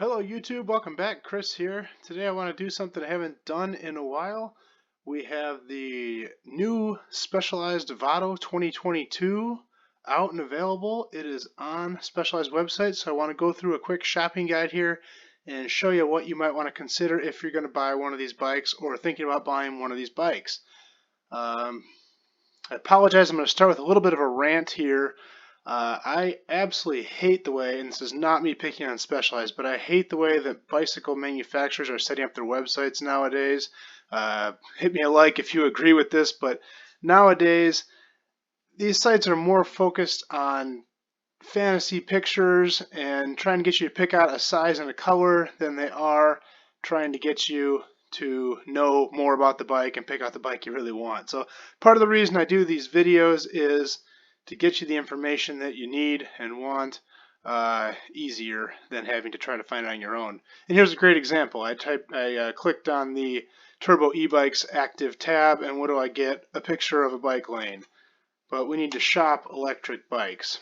Hello YouTube, welcome back. Chris here. Today I want to do something I haven't done in a while. We have the new Specialized Vado 2022 out and available. It is on Specialized website, so I want to go through a quick shopping guide here and show you what you might want to consider if you're going to buy one of these bikes or thinking about buying one of these bikes. I apologize, I'm going to start with a little bit of a rant here. I absolutely hate the way, and this is not me picking on Specialized, but I hate the way that bicycle manufacturers are setting up their websites nowadays. Hit me a like if you agree with this, but nowadays these sites are more focused on fantasy pictures and trying to get you to pick out a size and a color than they are trying to get you to know more about the bike and pick out the bike you really want. So part of the reason I do these videos is to get you the information that you need and want easier than having to try to find it on your own. And here's a great example. I clicked on the Turbo e-bikes active tab, and what do I get? A picture of a bike lane. But we need to shop electric bikes.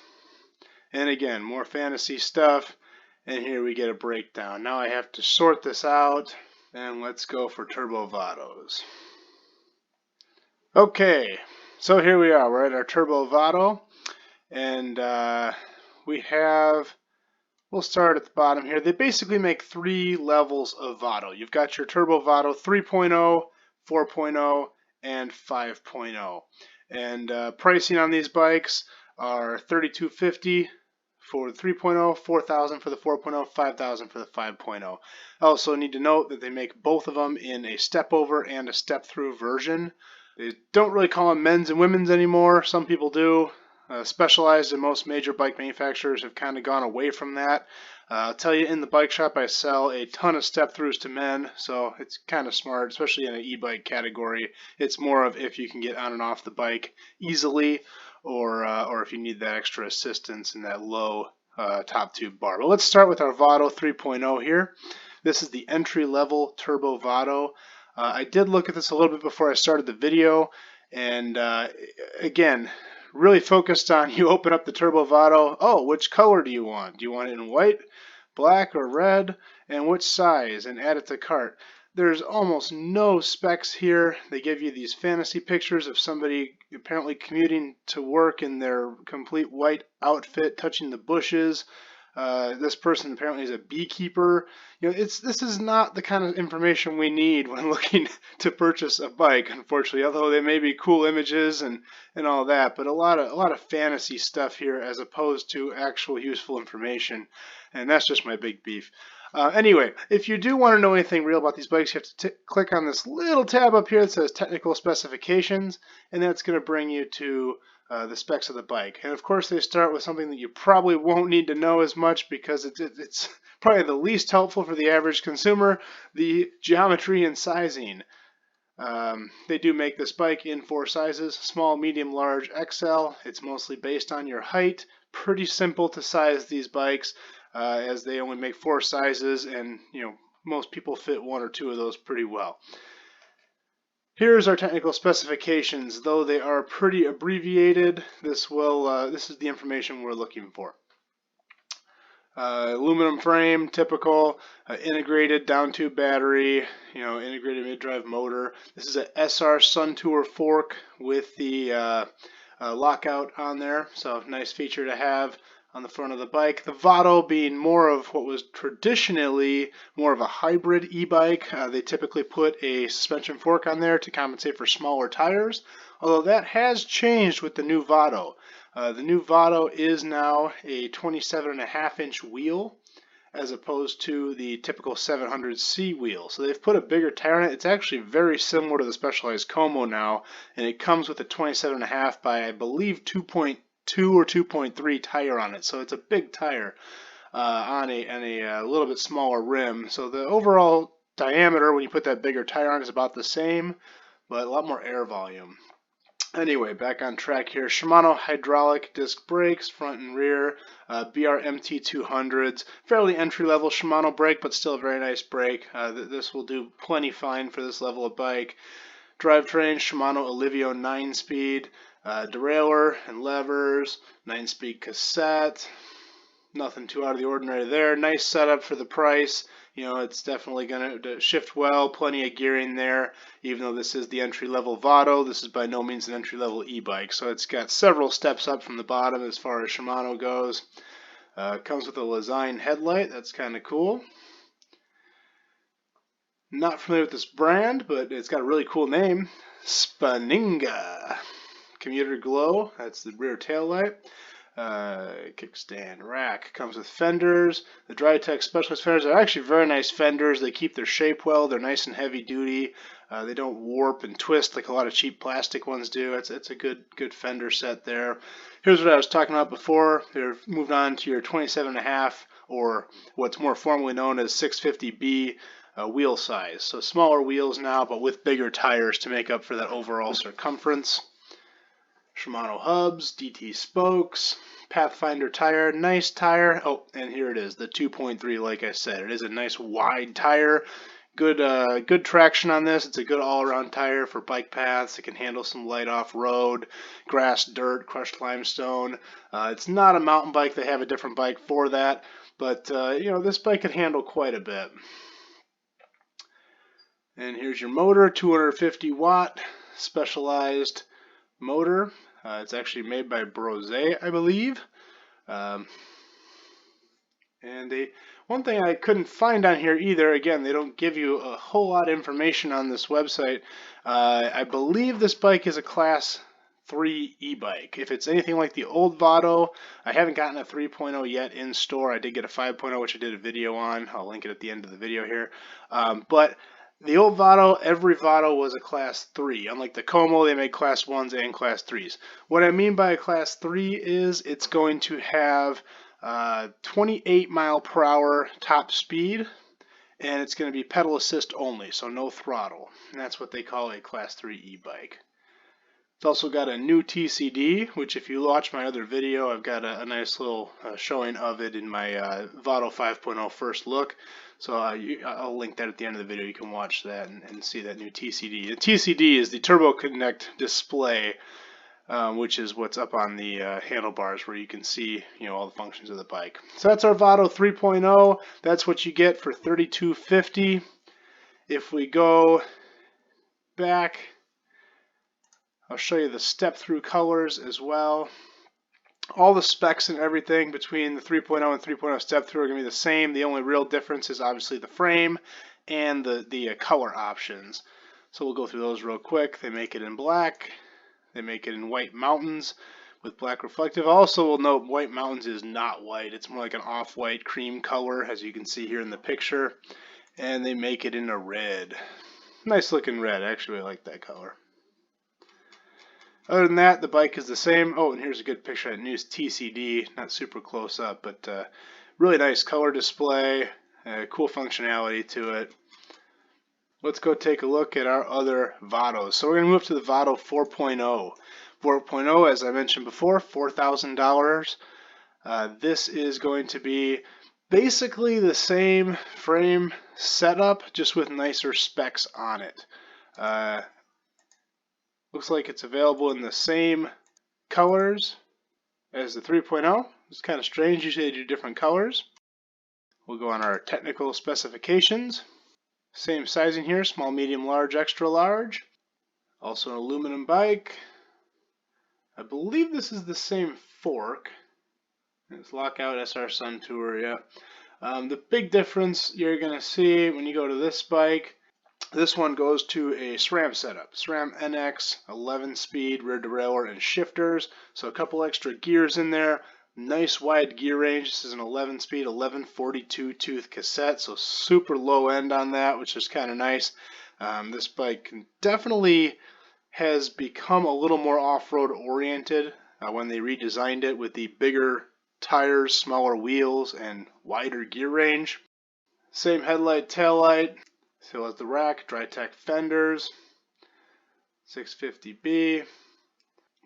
And again, more fantasy stuff. And here we get a breakdown. Now I have to sort this out, and let's go for Turbo Vados. Okay, so here we are. We're at our Turbo Vado, and we'll start at the bottom here. They basically make three levels of Vado. You've got your Turbo Vado 3.0, 4.0, and 5.0. And pricing on these bikes are $3,250 for the 3.0, $4,000 for the 4.0, $5,000 for the 5.0. I also need to note that they make both of them in a step over and a step through version. They don't really call them men's and women's anymore. Some people do. Specialized and most major bike manufacturers have kind of gone away from that. I'll tell you, in the bike shop I sell a ton of step throughs to men, so it's kind of smart, especially in an e-bike category. It's more of if you can get on and off the bike easily, or if you need that extra assistance in that low top tube bar. But let's start with our Vado 3.0 here. This is the entry-level Turbo Vado. I did look at this a little bit before I started the video, and again, really focused on you open up the Turbo Vado. Oh, which color do you want? Do you want it in white, black, or red? And which size? And add it to cart. There's almost no specs here. They give you these fantasy pictures of somebody apparently commuting to work in their complete white outfit, touching the bushes. This person apparently is a beekeeper. This is not the kind of information we need when looking to purchase a bike, unfortunately. Although they may be cool images and all that, but a lot of fantasy stuff here as opposed to actual useful information, and that's just my big beef. Anyway, if you do want to know anything real about these bikes, you have to click on this little tab up here that says Technical Specifications, and that's going to bring you to the specs of the bike. And of course they start with something that you probably won't need to know as much because it's probably the least helpful for the average consumer, the geometry and sizing. They do make this bike in 4 sizes: small, medium, large, XL. It's mostly based on your height. Pretty simple to size these bikes as they only make 4 sizes, and most people fit 1 or 2 of those pretty well. Here's our technical specifications. Though they are pretty abbreviated, this is the information we're looking for. Aluminum frame, typical. Integrated down tube battery, integrated mid-drive motor. This is a SR Sun Tour fork with the lockout on there, so nice feature to have on the front of the bike. The Vado being more of what was traditionally more of a hybrid e-bike. They typically put a suspension fork on there to compensate for smaller tires, although that has changed with the new Vado. The new Vado is now a 27.5-inch wheel as opposed to the typical 700C wheel. So they've put a bigger tire on it. It's actually very similar to the Specialized Como now, and it comes with a 27.5 by, I believe, 2.2 or 2.3 tire on it. So it's a big tire on a little bit smaller rim. So the overall diameter when you put that bigger tire on is about the same, but a lot more air volume. Anyway, back on track here. Shimano hydraulic disc brakes, front and rear, BRMT 200s. Fairly entry-level Shimano brake, but still a very nice brake. This will do plenty fine for this level of bike. Drivetrain, Shimano Alivio 9-speed. Derailleur and levers, 9-speed cassette. Nothing too out of the ordinary there. Nice setup for the price. You know, it's definitely going to shift well. Plenty of gearing there. Even though this is the entry-level Vado, this is by no means an entry-level e-bike. So it's got several steps up from the bottom as far as Shimano goes. Comes with a Lesign headlight. That's kind of cool. Not familiar with this brand, but it's got a really cool name. Spaninga. Commuter glow. That's the rear tail light. Kickstand rack comes with fenders. The Drytech Specialist fenders are actually very nice fenders. They keep their shape well. They're nice and heavy duty. They don't warp and twist like a lot of cheap plastic ones do. It's a good fender set there. Here's what I was talking about before. They're moved on to your 27.5, or what's more formally known as 650B wheel size. So smaller wheels now, but with bigger tires to make up for that overall circumference. Shimano hubs, DT spokes, Pathfinder tire, nice tire. Oh, and here it is, the 2.3. Like I said, it is a nice wide tire. Good traction on this. It's a good all-around tire for bike paths. It can handle some light off-road, grass, dirt, crushed limestone. It's not a mountain bike. They have a different bike for that, but you know, this bike can handle quite a bit. And here's your motor, 250 watt, specialized motor. It's actually made by Brose, I believe. And one thing I couldn't find on here either, again, they don't give you a whole lot of information on this website. I believe this bike is a Class 3 e-bike. If it's anything like the old Vado, I haven't gotten a 3.0 yet in store. I did get a 5.0, which I did a video on. I'll link it at the end of the video here. But the old Vado, every Vado was a Class 3. Unlike the Como, they made Class 1s and Class 3s. What I mean by a Class 3 is it's going to have 28 mile per hour top speed, and it's going to be pedal assist only, so no throttle. And that's what they call a Class 3 e-bike. It's also got a new TCD, which if you watch my other video, I've got a nice little showing of it in my Vado 5.0 first look. So I'll link that at the end of the video. You can watch that and see that new TCD. The TCD is the Turbo Connect display, which is what's up on the handlebars where you can see, you know, all the functions of the bike. So that's our Vado 3.0. That's what you get for $32.50. If we go back, I'll show you the step-through colors as well. All the specs and everything between the 3.0 and 3.0 step-through are going to be the same. The only real difference is obviously the frame and the color options. So we'll go through those real quick. They make it in black. They make it in White Mountains with black reflective. Also, we'll note White Mountains is not white. It's more like an off-white cream color, as you can see here in the picture. And they make it in a red. Nice looking red. I actually really like that color. Other than that, the bike is the same. Oh, and here's a good picture of the new TCD. Not super close up, but really nice color display. Cool functionality to it. Let's go take a look at our other Vados. So we're going to move to the Vado 4.0. 4.0, as I mentioned before, $4,000. This is going to be basically the same frame setup, just with nicer specs on it. Looks like it's available in the same colors as the 3.0. It's kind of strange. Usually they do different colors. We'll go on our technical specifications. Same sizing here, small, medium, large, extra large. Also an aluminum bike. I believe this is the same fork. It's Lockout SR Sun Tour, yeah. The big difference you're going to see when you go to this bike, this one goes to a SRAM setup. SRAM NX, 11-speed rear derailleur and shifters. So a couple extra gears in there. Nice wide gear range. This is an 11-speed, 1142 tooth cassette. So super low end on that, which is kind of nice. This bike definitely has become a little more off-road oriented when they redesigned it with the bigger tires, smaller wheels, and wider gear range. Same headlight, tail light. Still has the rack, Drytech fenders, 650B.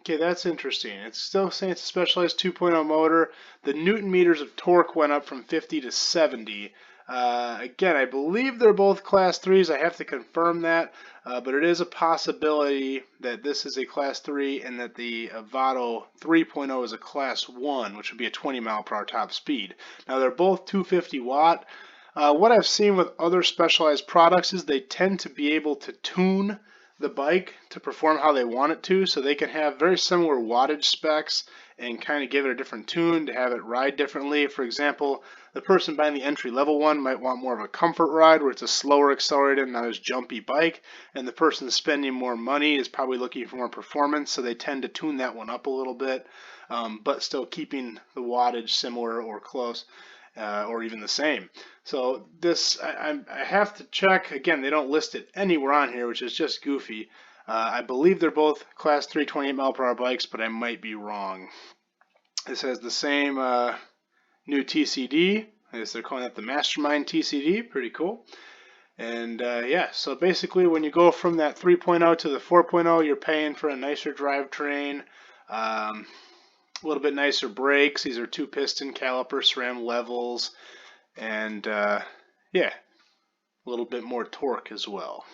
Okay, that's interesting. It's still saying it's a specialized 2.0 motor. The Newton meters of torque went up from 50 to 70. Again, I believe they're both Class 3s. I have to confirm that, but it is a possibility that this is a Class 3 and that the Vado 3.0 is a Class 1, which would be a 20 mile per hour top speed. Now, they're both 250 watt. What I've seen with other Specialized products is they tend to be able to tune the bike to perform how they want it to, so they can have very similar wattage specs and kind of give it a different tune to have it ride differently. For example, the person buying the entry level one might want more of a comfort ride where it's a slower accelerated, not as jumpy bike, and the person spending more money is probably looking for more performance, so they tend to tune that one up a little bit, but still keeping the wattage similar or close. Or even the same. So this, I have to check. Again, they don't list it anywhere on here, which is just goofy. I believe they're both Class 3 28 mile per hour bikes, but I might be wrong. This has the same new TCD. I guess they're calling it the Mastermind TCD. Pretty cool. And yeah, so basically when you go from that 3.0 to the 4.0, you're paying for a nicer drivetrain. A little bit nicer brakes. These are 2-piston caliper SRAM levels, and yeah, a little bit more torque as well.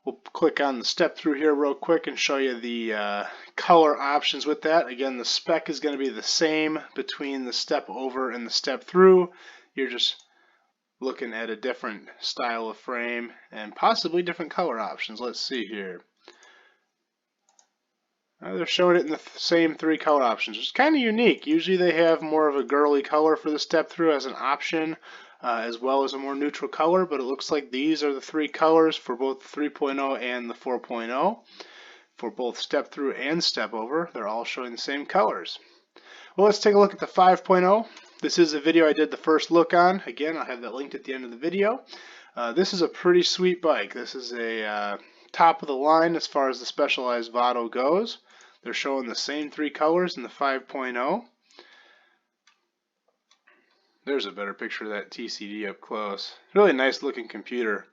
We'll click on the step through here real quick and show you the color options with that. Again, the spec is going to be the same between the step over and the step through. You're just looking at a different style of frame and possibly different color options. Let's see here. They're showing it in the same 3 color options, which is kind of unique. Usually they have more of a girly color for the step through as an option, as well as a more neutral color, but it looks like these are the 3 colors for both the 3.0 and the 4.0. For both step through and step over, they're all showing the same colors. Well, let's take a look at the 5.0. This is a video I did the first look on. Again, I'll have that linked at the end of the video. This is a pretty sweet bike. This is a top of the line as far as the Specialized Vado goes. They're showing the same 3 colors in the 5.0. There's a better picture of that TCD up close. Really nice looking computer.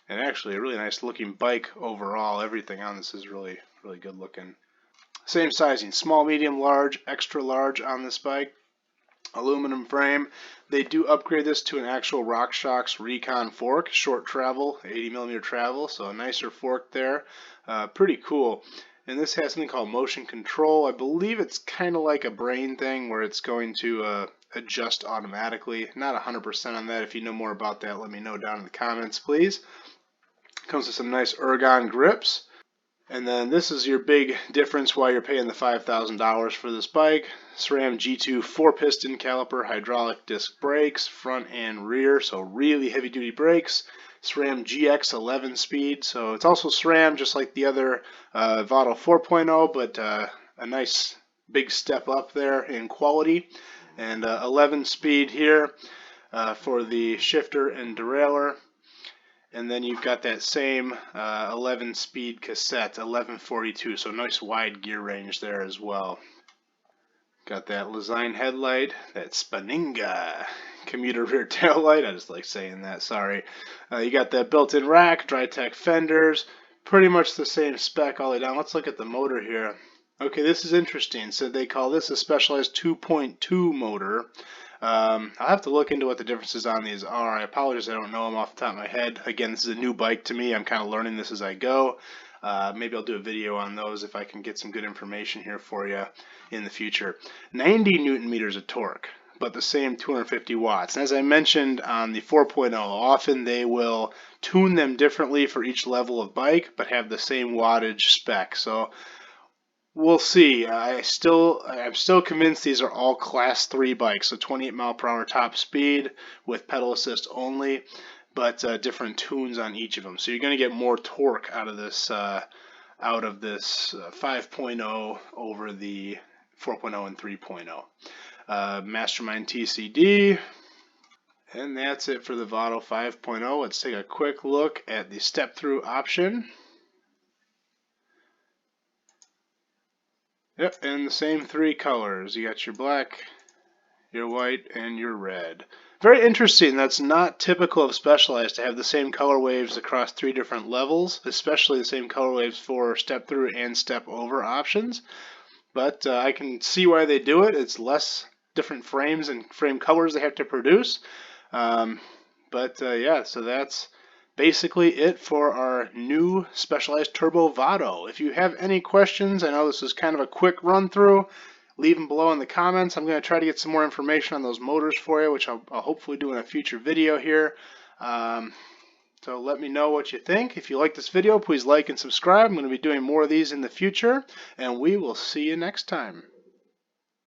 And actually a really nice looking bike overall. Everything on this is really good looking. Same sizing, small, medium, large, extra large on this bike. Aluminum frame. They do upgrade this to an actual RockShox Recon fork, short travel, 80mm travel, so a nicer fork there. Pretty cool. And this has something called motion control. I believe it's kind of like a brain thing where it's going to adjust automatically. Not 100% on that. If you know more about that, let me know down in the comments, please. Comes with some nice ergon grips. And then this is your big difference why you're paying the $5,000 for this bike. SRAM G2 4-piston caliper hydraulic disc brakes, front and rear, so really heavy-duty brakes. SRAM GX 11-speed, so it's also SRAM just like the other Vado 4.0, but a nice big step up there in quality. And 11-speed here for the shifter and derailleur. And then you've got that same 11-speed cassette, 1142, so nice wide gear range there as well. Got that Lezyne headlight, that Spaninga commuter rear tail light. I just like saying that, sorry. You got that built-in rack, Drytech fenders, pretty much the same spec all the way down. Let's look at the motor here. Okay, this is interesting. So they call this a Specialized 2.2 motor. I'll have to look into what the differences on these are. I apologize, I don't know them off the top of my head. Again, this is a new bike to me. I'm kind of learning this as I go. Maybe I'll do a video on those if I can get some good information here for you in the future. 90 Newton meters of torque, but the same 250 watts. And as I mentioned on the 4.0, often they will tune them differently for each level of bike, but have the same wattage spec. So we'll see. I'm still convinced these are all Class 3 bikes, so 28 mile per hour top speed with pedal assist only, but different tunes on each of them. So you're going to get more torque out of this 5.0 over the 4.0 and 3.0. Mastermind TCD. And that's it for the Vado 5.0. Let's take a quick look at the step-through option. Yep, and the same 3 colors. You got your black, your white, and your red. Very interesting. That's not typical of Specialized to have the same color waves across 3 different levels, especially the same color waves for step-through and step-over options. But I can see why they do it. It's less different frames and frame colors they have to produce. Yeah, so that's basically it for our new Specialized Turbo Vado. If you have any questions, I know this is kind of a quick run through, leave them below in the comments. I'm going to try to get some more information on those motors for you, which I'll hopefully do in a future video here. So let me know what you think. If you like this video, please like and subscribe. I'm going to be doing more of these in the future, and we will see you next time.